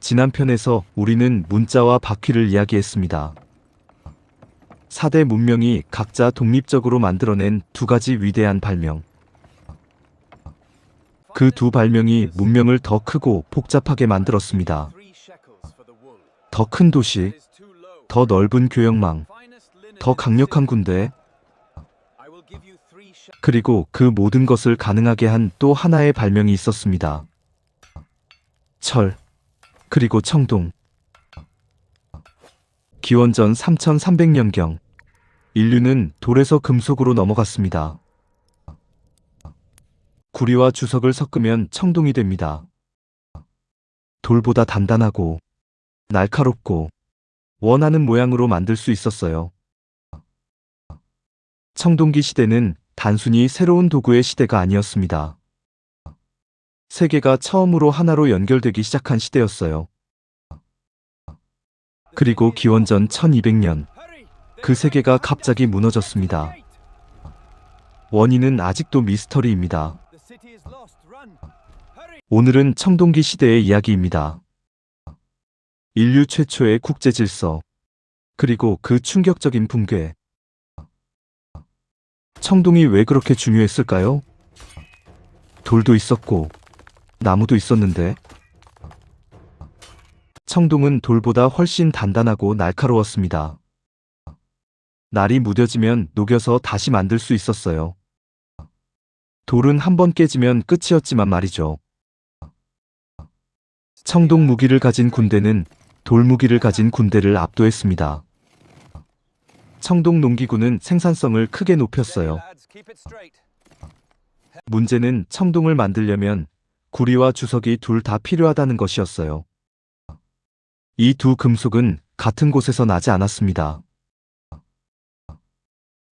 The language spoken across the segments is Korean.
지난 편에서 우리는 문자와 바퀴를 이야기했습니다. 4대 문명이 각자 독립적으로 만들어낸 두 가지 위대한 발명. 그 두 발명이 문명을 더 크고 복잡하게 만들었습니다. 더 큰 도시, 더 넓은 교역망, 더 강력한 군대, 그리고 그 모든 것을 가능하게 한 또 하나의 발명이 있었습니다. 철, 그리고 청동. 기원전 3300년경, 인류는 돌에서 금속으로 넘어갔습니다. 구리와 주석을 섞으면 청동이 됩니다. 돌보다 단단하고 날카롭고 원하는 모양으로 만들 수 있었어요. 청동기 시대는 단순히 새로운 도구의 시대가 아니었습니다. 세계가 처음으로 하나로 연결되기 시작한 시대였어요. 그리고 기원전 1200년, 그 세계가 갑자기 무너졌습니다. 원인은 아직도 미스터리입니다. 오늘은 청동기 시대의 이야기입니다. 인류 최초의 국제 질서, 그리고 그 충격적인 붕괴. 청동이 왜 그렇게 중요했을까요? 돌도 있었고 나무도 있었는데, 청동은 돌보다 훨씬 단단하고 날카로웠습니다. 날이 무뎌지면 녹여서 다시 만들 수 있었어요. 돌은 한번 깨지면 끝이었지만 말이죠. 청동 무기를 가진 군대는 돌 무기를 가진 군대를 압도했습니다. 청동 농기구는 생산성을 크게 높였어요. 문제는 청동을 만들려면 구리와 주석이 둘 다 필요하다는 것이었어요. 이 두 금속은 같은 곳에서 나지 않았습니다.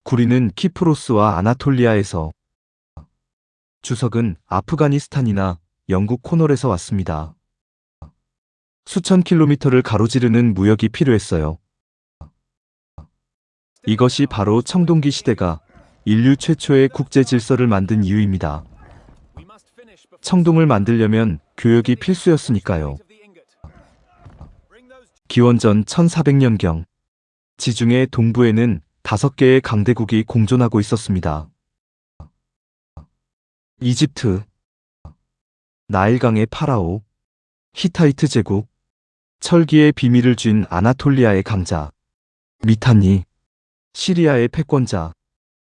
구리는 키프로스와 아나톨리아에서, 주석은 아프가니스탄이나 영국 코널에서 왔습니다. 수천 킬로미터를 가로지르는 무역이 필요했어요. 이것이 바로 청동기 시대가 인류 최초의 국제 질서를 만든 이유입니다. 청동을 만들려면 교역이 필수였으니까요. 기원전 1400년경, 지중해 동부에는 5개의 강대국이 공존하고 있었습니다. 이집트, 나일강의 파라오, 히타이트 제국, 철기의 비밀을 쥔 아나톨리아의 강자, 미탄니, 시리아의 패권자,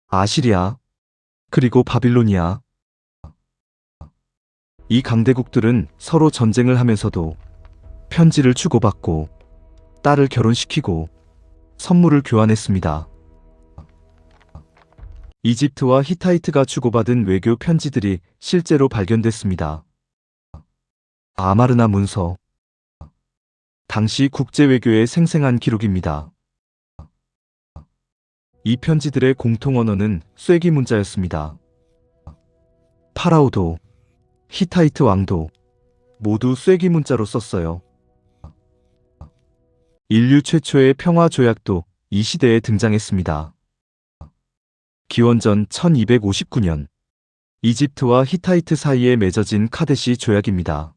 아시리아, 그리고 바빌로니아. 이 강대국들은 서로 전쟁을 하면서도 편지를 주고받고 딸을 결혼시키고 선물을 교환했습니다. 이집트와 히타이트가 주고받은 외교 편지들이 실제로 발견됐습니다. 아마르나 문서, 당시 국제 외교의 생생한 기록입니다. 이 편지들의 공통 언어는 쐐기 문자였습니다. 파라오도 히타이트 왕도 모두 쐐기 문자로 썼어요. 인류 최초의 평화 조약도 이 시대에 등장했습니다. 기원전 1259년, 이집트와 히타이트 사이에 맺어진 카데시 조약입니다.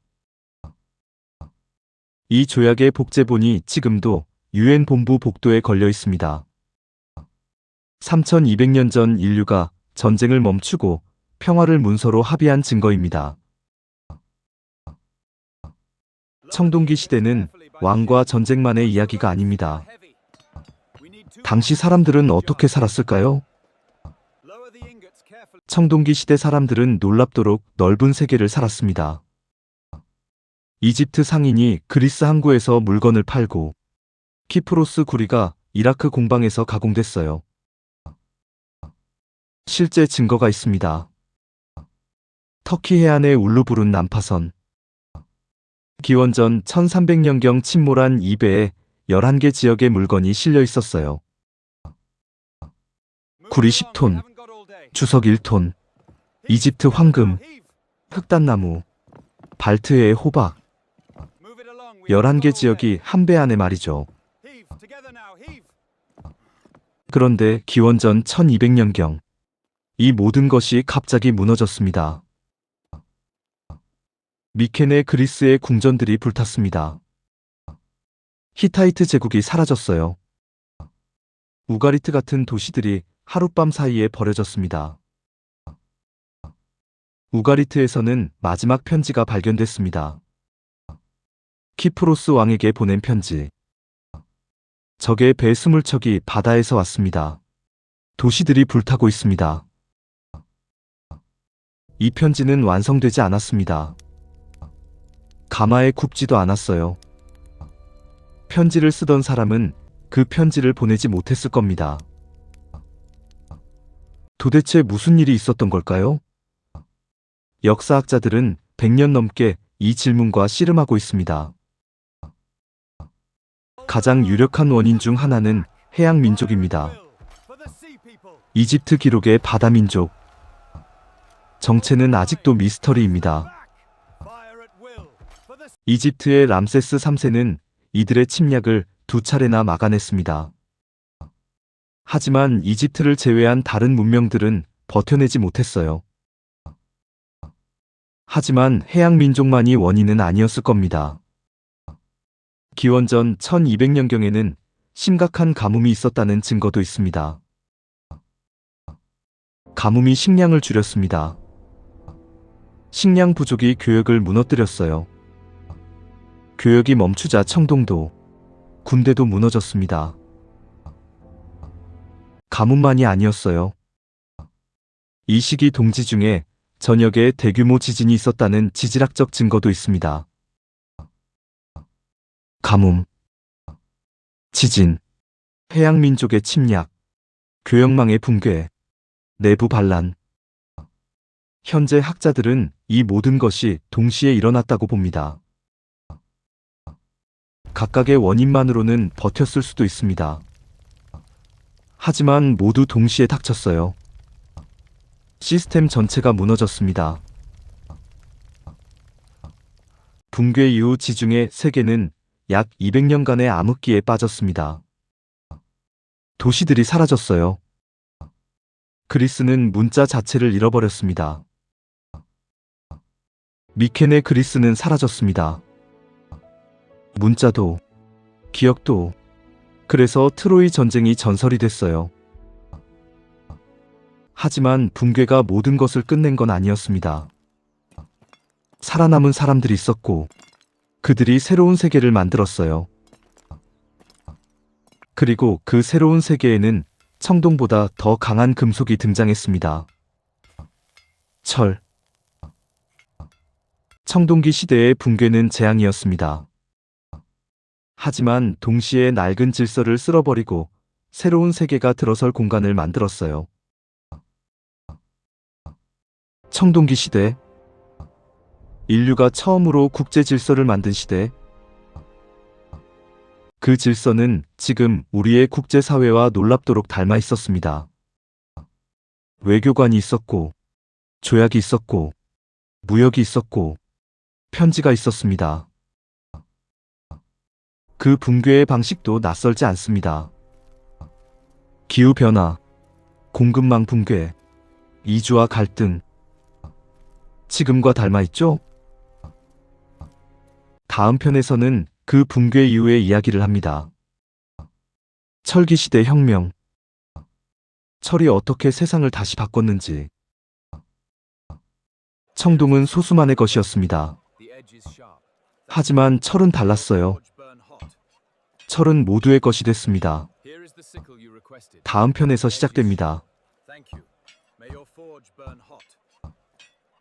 이 조약의 복제본이 지금도 유엔 본부 복도에 걸려 있습니다. 3200년 전 인류가 전쟁을 멈추고 평화를 문서로 합의한 증거입니다. 청동기 시대는 왕과 전쟁만의 이야기가 아닙니다. 당시 사람들은 어떻게 살았을까요? 청동기 시대 사람들은 놀랍도록 넓은 세계를 살았습니다. 이집트 상인이 그리스 항구에서 물건을 팔고, 키프로스 구리가 이라크 공방에서 가공됐어요. 실제 증거가 있습니다. 터키 해안의 울루부른 난파선. 기원전 1300년경 침몰한 이 배에 11개 지역의 물건이 실려 있었어요. 구리 10톤, 주석 1톤, 이집트 황금, 흑단나무, 발트해의 호박. 11개 지역이 한 배 안에 말이죠. 그런데 기원전 1200년경, 이 모든 것이 갑자기 무너졌습니다. 미케네 그리스의 궁전들이 불탔습니다. 히타이트 제국이 사라졌어요. 우가리트 같은 도시들이 하룻밤 사이에 버려졌습니다. 우가리트에서는 마지막 편지가 발견됐습니다. 키프로스 왕에게 보낸 편지. 적의 배 20척이 바다에서 왔습니다. 도시들이 불타고 있습니다. 이 편지는 완성되지 않았습니다. 가마에 굽지도 않았어요. 편지를 쓰던 사람은 그 편지를 보내지 못했을 겁니다. 도대체 무슨 일이 있었던 걸까요? 역사학자들은 100년 넘게 이 질문과 씨름하고 있습니다. 가장 유력한 원인 중 하나는 해양 민족입니다. 이집트 기록의 바다 민족. 정체는 아직도 미스터리입니다. 이집트의 람세스 3세는 이들의 침략을 2차례나 막아냈습니다. 하지만 이집트를 제외한 다른 문명들은 버텨내지 못했어요. 하지만 해양 민족만이 원인은 아니었을 겁니다. 기원전 1200년경에는 심각한 가뭄이 있었다는 증거도 있습니다. 가뭄이 식량을 줄였습니다. 식량 부족이 교역을 무너뜨렸어요. 교역이 멈추자 청동도, 군대도 무너졌습니다. 가뭄만이 아니었어요. 이 시기 동지 중에 전역에 대규모 지진이 있었다는 지질학적 증거도 있습니다. 가뭄, 지진, 해양 민족의 침략, 교역망의 붕괴, 내부 반란. 현재 학자들은 이 모든 것이 동시에 일어났다고 봅니다. 각각의 원인만으로는 버텼을 수도 있습니다. 하지만 모두 동시에 닥쳤어요. 시스템 전체가 무너졌습니다. 붕괴 이후 지중해 세계는 약 200년간의 암흑기에 빠졌습니다. 도시들이 사라졌어요. 그리스는 문자 자체를 잃어버렸습니다. 미케네 그리스는 사라졌습니다. 문자도, 기억도. 그래서 트로이 전쟁이 전설이 됐어요. 하지만 붕괴가 모든 것을 끝낸 건 아니었습니다. 살아남은 사람들이 있었고, 그들이 새로운 세계를 만들었어요. 그리고 그 새로운 세계에는 청동보다 더 강한 금속이 등장했습니다. 철. 청동기 시대의 붕괴는 재앙이었습니다. 하지만 동시에 낡은 질서를 쓸어버리고 새로운 세계가 들어설 공간을 만들었어요. 청동기 시대. 인류가 처음으로 국제 질서를 만든 시대. 그 질서는 지금 우리의 국제사회와 놀랍도록 닮아 있었습니다. 외교관이 있었고, 조약이 있었고, 무역이 있었고, 편지가 있었습니다. 그 붕괴의 방식도 낯설지 않습니다. 기후변화, 공급망 붕괴, 이주와 갈등. 지금과 닮아 있죠? 다음 편에서는 그 붕괴 이후의 이야기를 합니다. 철기시대 혁명. 철이 어떻게 세상을 다시 바꿨는지. 청동은 소수만의 것이었습니다. 하지만 철은 달랐어요. 철은 모두의 것이 됐습니다. 다음 편에서 시작됩니다.